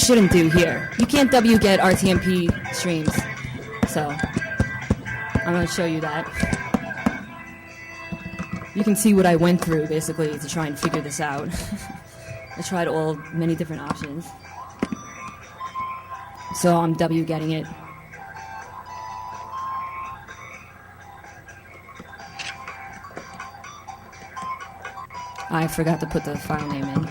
shouldn't do here. You can't get RTMP streams. So I'm going to show you that. You can see what I went through, basically, to try and figure this out. I tried many different options. So I'm getting it. I forgot to put the file name in.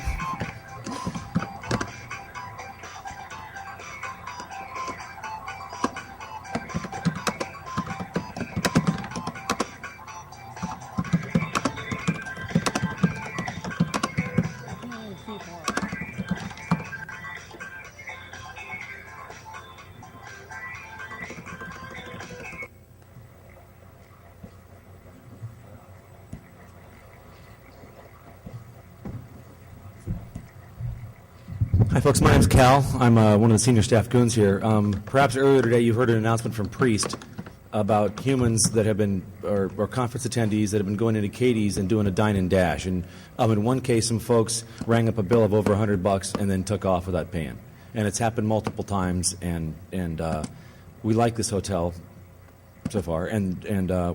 Hi folks, my name's Cal. I'm one of the senior staff goons here. Perhaps earlier today you heard an announcement from Priest about humans that have been, or conference attendees that have been going into Katie's and doing a dine and dash. And in one case, some folks rang up a bill of over $100 and then took off without paying. And it's happened multiple times, and we like this hotel so far, and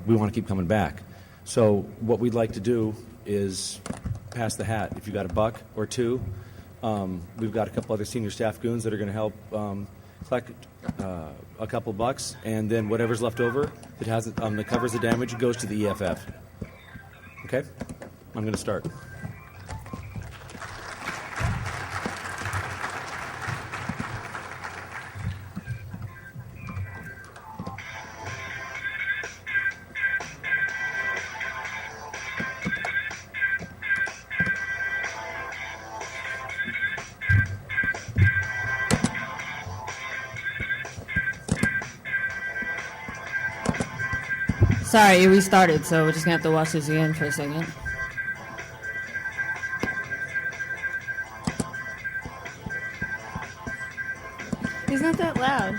we want to keep coming back. So what we'd like to do is pass the hat. If you got a buck or two, we've got a couple other senior staff goons that are going to help collect a couple bucks, and then whatever's left over that covers the damage goes to the EFF. Okay? I'm going to start. Sorry, it restarted, so we're just going to have to watch this again for a second. He's not that loud.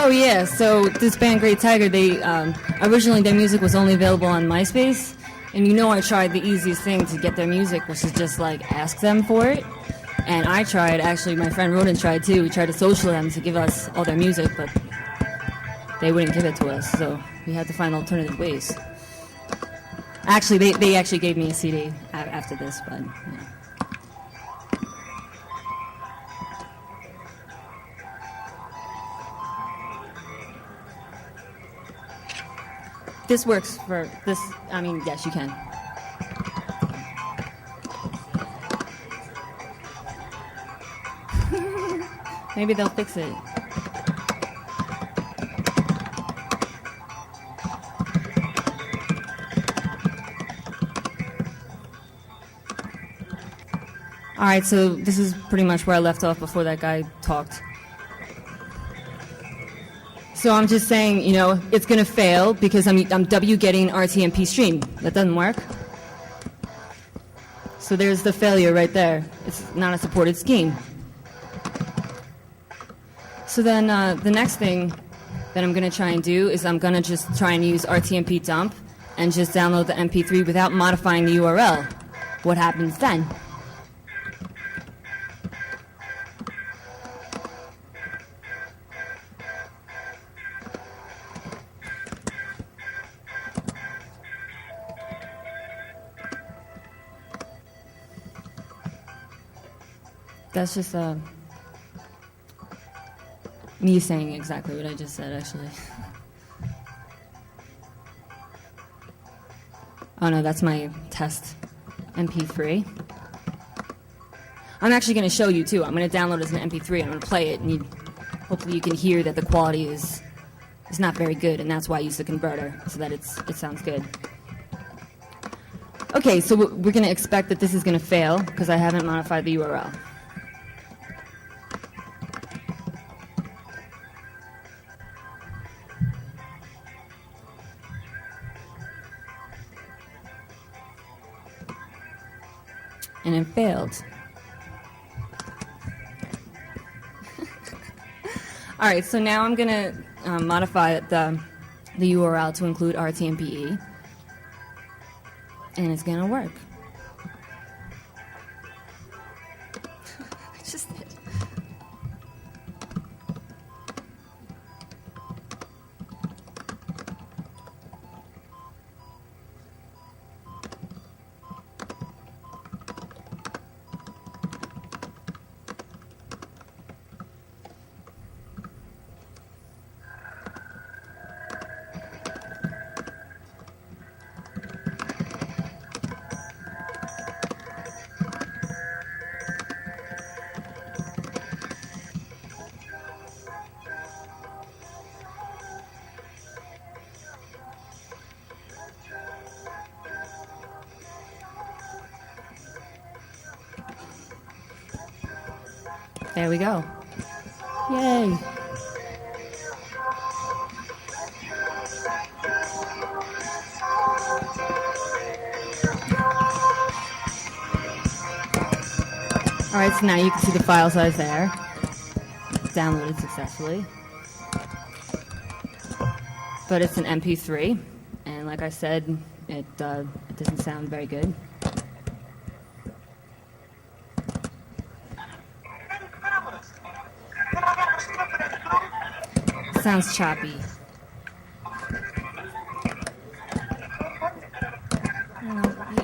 Oh yeah, so this band Great Tiger, they originally their music was only available on MySpace, and I tried the easiest thing to get their music, which is just like ask them for it. And I tried, actually my friend Ronan tried too. We tried to social them to give us all their music, but they wouldn't give it to us, so we had to find alternative ways. Actually, they actually gave me a CD after this, but yeah. This works for this. I mean, yes, you can. Maybe they'll fix it. All right, so this is pretty much where I left off before that guy talked. So I'm just saying, it's going to fail because I'm getting RTMP stream. That doesn't work. So there's the failure right there. It's not a supported scheme. So then the next thing that I'm going to try and do is I'm going to just try and use RTMP dump and just download the MP3 without modifying the URL. What happens then? That's just me saying exactly what I just said, actually. Oh no, that's my test MP3. I'm actually going to show you too. I'm going to download it as an MP3 and I'm going to play it, and hopefully you can hear that the quality is not very good, and that's why I use the converter, so that it sounds good. Okay, so we're going to expect that this is going to fail because I haven't modified the URL. And it failed. All right, so now I'm going to modify the URL to include RTMPE, and it's going to work. It's just it. There we go. Yay. All right, so now you can see the file size there. Downloaded successfully. But it's an MP3, and like I said, it doesn't sound very good. Sounds choppy.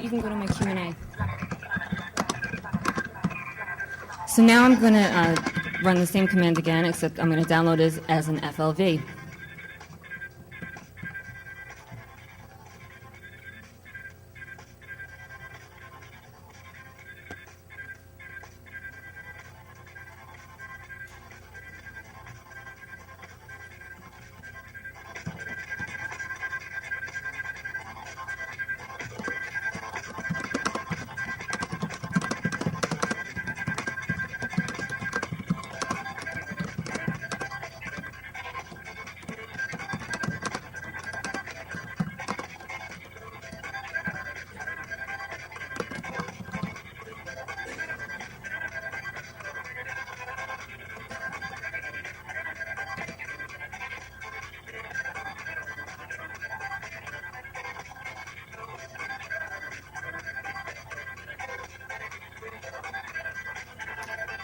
You can go to my Q&A. So now I'm going to run the same command again, except I'm going to download it as an FLV.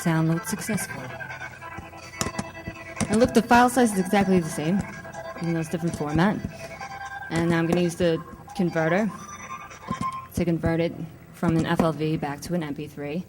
Download successful. And look, the file size is exactly the same, even though it's different format. And now I'm going to use the converter to convert it from an FLV back to an MP3.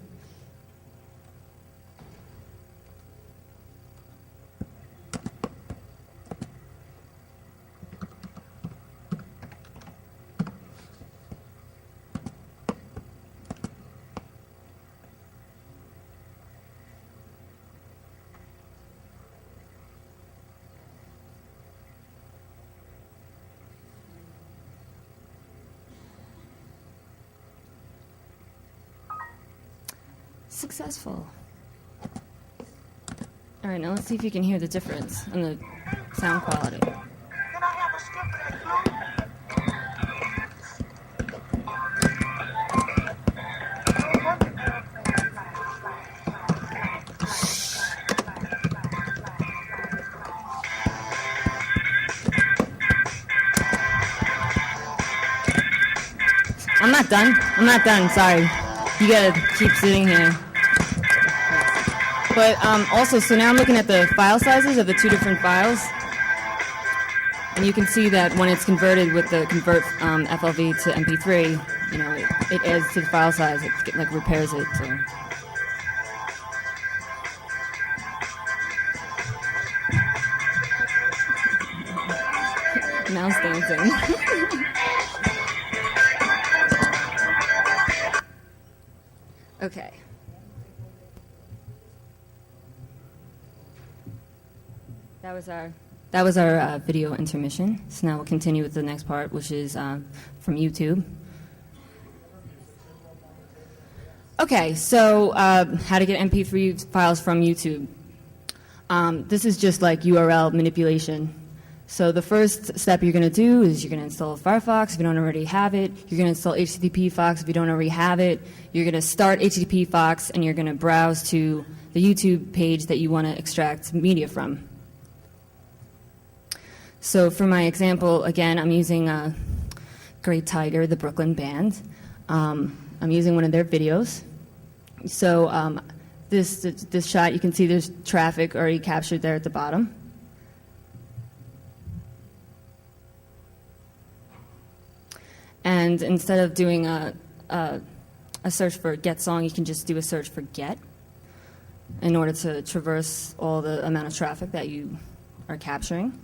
Successful. All right, now let's see if you can hear the difference in the sound quality. I'm not done. I'm not done. Sorry. You gotta keep sitting here. But also, so now I'm looking at the file sizes of the two different files. And you can see that when it's converted with the convert FLV to MP3, you know, it adds to the file size. It like repairs it. So. Mouse dancing. Okay. That was our video intermission. So now we'll continue with the next part, which is from YouTube. Okay, so how to get MP3 files from YouTube. This is just like URL manipulation. So the first step you're going to do is you're going to install Firefox if you don't already have it. You're going to install HTTP Fox if you don't already have it. You're going to start HTTP Fox and you're going to browse to the YouTube page that you want to extract media from. So for my example, again, I'm using Great Tiger, the Brooklyn band. I'm using one of their videos. So this shot, you can see there's traffic already captured there at the bottom. And instead of doing a search for get song, you can just do a search for get in order to traverse all the amount of traffic that you are capturing.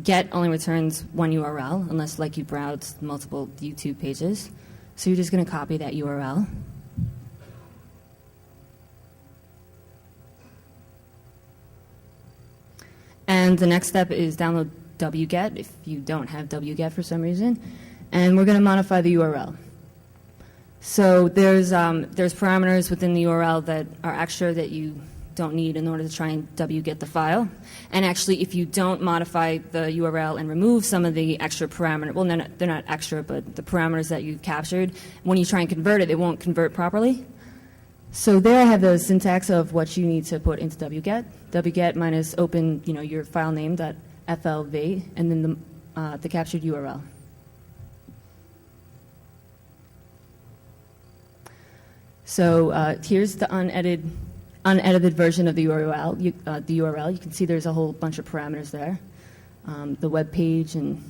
Get only returns one URL unless like you browse multiple YouTube pages. So you're just going to copy that URL. And the next step is download wget if you don't have wget for some reason. And we're going to modify the URL. So there's parameters within the URL that are extra that you don't need in order to try and wget the file. And actually, if you don't modify the URL and remove some of the extra parameters, well, they're not extra, but the parameters that you've captured, when you try and convert it, it won't convert properly. So there I have the syntax of what you need to put into wget. Wget minus open, your file name .flv, and then the captured URL. So here's the unedited version of the URL. You can see there's a whole bunch of parameters there. The web page and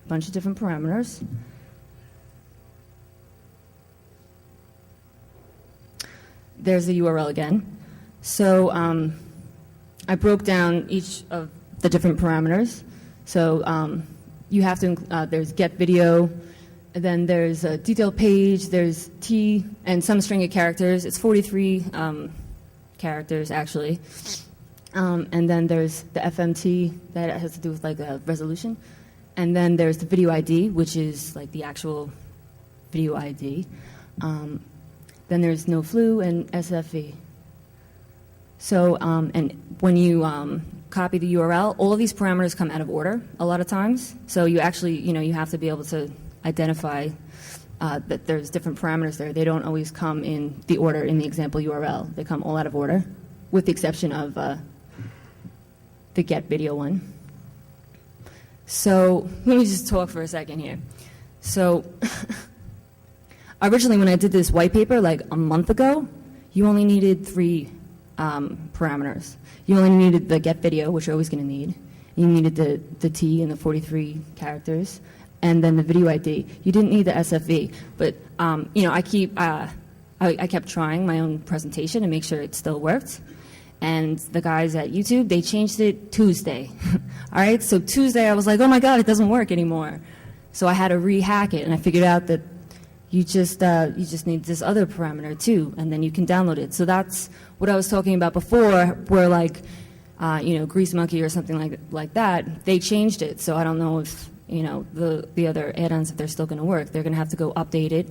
a bunch of different parameters. There's the URL again. So I broke down each of the different parameters. So you have to, there's get video, and then there's a detail page, there's T, and some string of characters. It's 43 characters, actually. And then there's the FMT, that has to do with like a resolution. And then there's the video ID, which is like the actual video ID. Then there's no flu and SFV. So, and when you copy the URL, all of these parameters come out of order a lot of times. So you actually, you have to be able to identify that there's different parameters there. They don't always come in the order in the example URL. They come all out of order, with the exception of the get video one. So let me just talk for a second here. So originally when I did this white paper like a month ago, you only needed 3 parameters. You only needed the get video, which you're always going to need. You needed the T and the 43 characters, and then the video ID. You didn't need the SFV, but I kept trying my own presentation to make sure it still worked. And the guys at YouTube, they changed it Tuesday. All right, so Tuesday I was like, oh my God, it doesn't work anymore. So I had to rehack it, and I figured out that you just need this other parameter too, and then you can download it. So that's what I was talking about before, where like, Grease Monkey or something like that, they changed it. So I don't know if the other add-ons, if they're still going to work. They're going to have to go update it,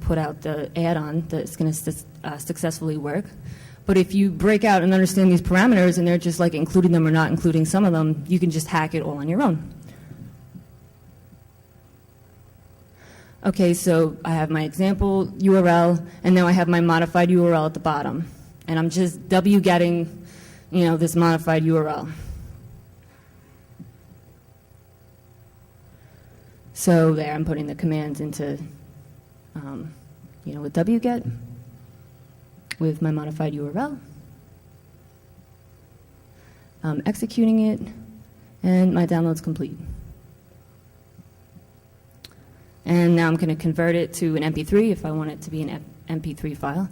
put out the add-on that's going to successfully work. But if you break out and understand these parameters and they're just like including them or not including some of them, you can just hack it all on your own. Okay, so I have my example URL, and now I have my modified URL at the bottom. And I'm just wgetting, this modified URL. So there, I'm putting the commands into, with wget, with my modified URL, executing it, and my download's complete. And now I'm going to convert it to an MP3 if I want it to be an MP3 file.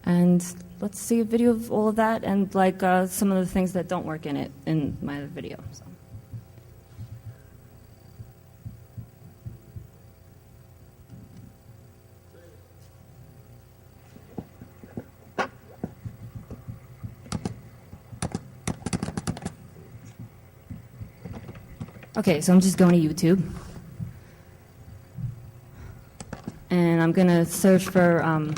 And let's see a video of all of that and like some of the things that don't work in it in my other video. So. Okay, so I'm just going to YouTube. And I'm going to search for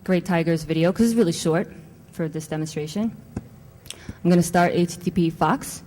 Great Tiger's video, because it's really short for this demonstration. I'm going to start HTTP Fox.